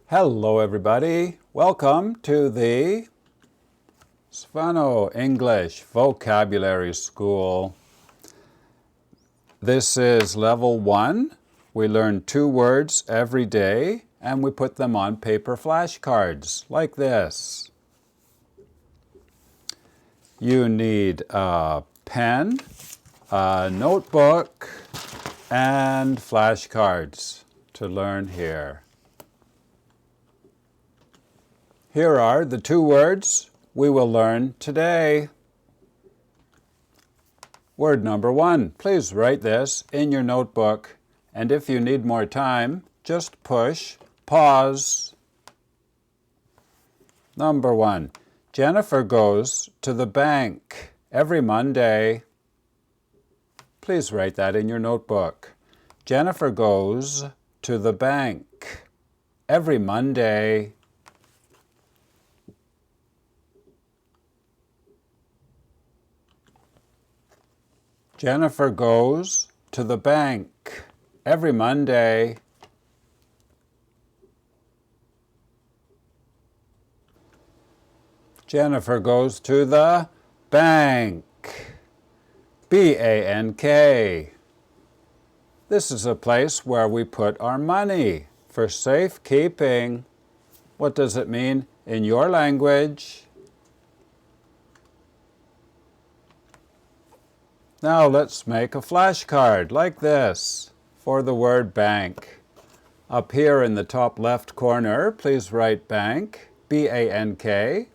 Hello everybody, welcome to the Svanoe English Vocabulary School. This is level 1. We learn 2 words every day and we put them on paper flashcards like this. You need a pen, a notebook, and flashcards to learn here. Here are the 2 words we will learn today. Word number 1. Please write this in your notebook, and if you need more time, just push pause. Number 1. Jennifer goes to the bank every Monday. Please write that in your notebook. Jennifer goes to the bank every Monday. Jennifer goes to the bank every Monday. Jennifer goes to the bank. B-A-N-K. This is a place where we put our money for safekeeping. What does it mean in your language? Now let's make a flashcard like this for the word bank. Up here in the top left corner, please write bank, B-A-N-K.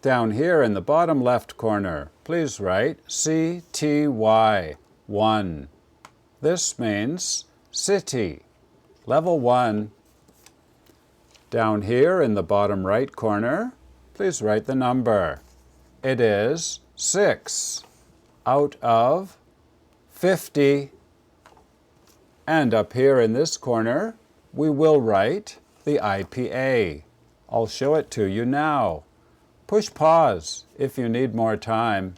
Down here in the bottom left corner, please write C-T-Y, 1. This means city, level 1. Down here in the bottom right corner, please write the number. It is 6. Out of 50. And up here in this corner, we will write the IPA. I'll show it to you now. Push pause if you need more time.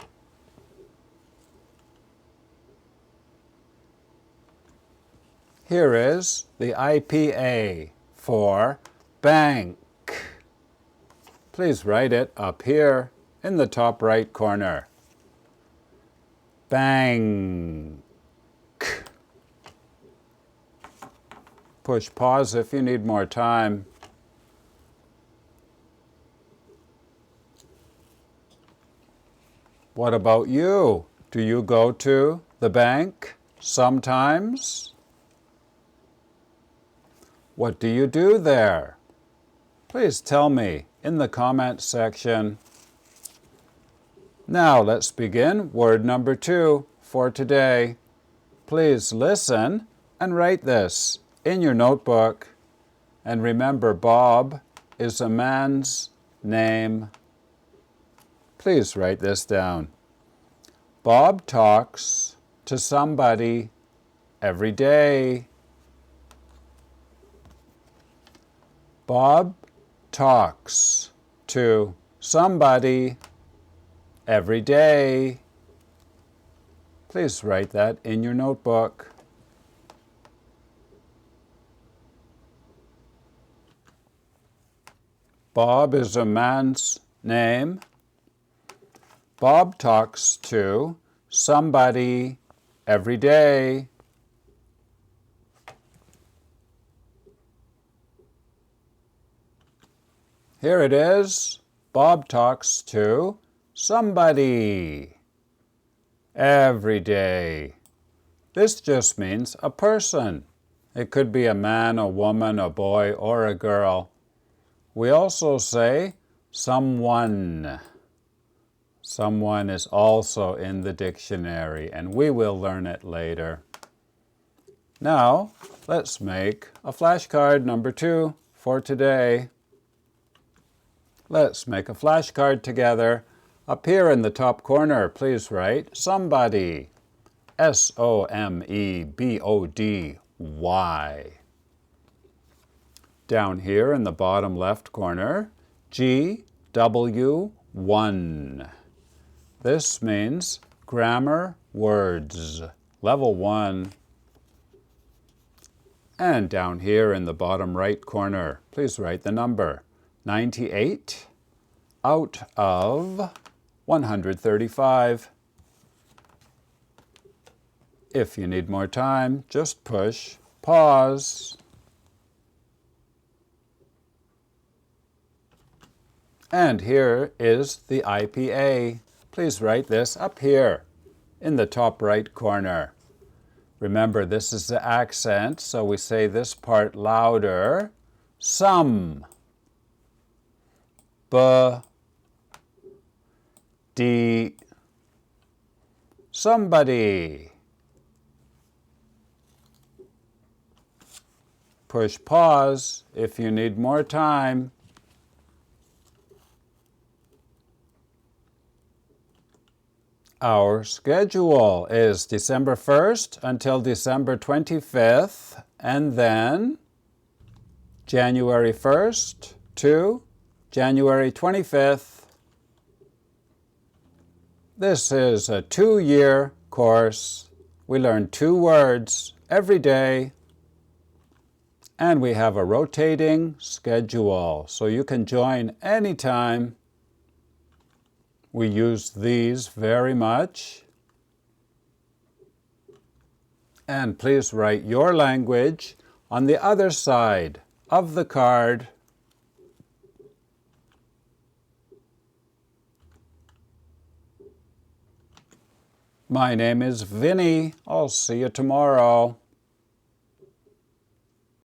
Here is the IPA for bank. Please write it up here in the top right corner. Bank. Push pause if you need more time. What about you? Do you go to the bank sometimes? What do you do there? Please tell me in the comment section. Now let's begin word number 2 for today. Please listen and write this in your notebook. And remember, Bob is a man's name. Please write this down. Bob talks to somebody every day. Bob talks to somebody every day. Please write that in your notebook. Bob is a man's name. Bob talks to somebody every day. Here it is. Bob talks to somebody every day. This just means a person. It could be a man, a woman, a boy, or a girl. We also say someone. Someone is also in the dictionary, and we will learn it later. Now, let's make a flashcard number 2 for today. Let's make a flashcard together. Up here in the top corner, please write somebody. S-O-M-E-B-O-D-Y. Down here in the bottom left corner, G-W-1. This means grammar words, level 1. And down here in the bottom right corner, please write the number 98 out of 135. If you need more time, just push pause. And here is the IPA. Please write this up here in the top right corner. Remember, this is the accent, so we say this part louder. Some. B-D. Somebody. Push pause if you need more time. Our schedule is December 1st until December 25th, and then January 1st to January 25th. This is a 2-year course. We learn 2 words every day, and we have a rotating schedule, so you can join anytime. We use these very much. And please write your language on the other side of the card. My name is Vinny. I'll see you tomorrow.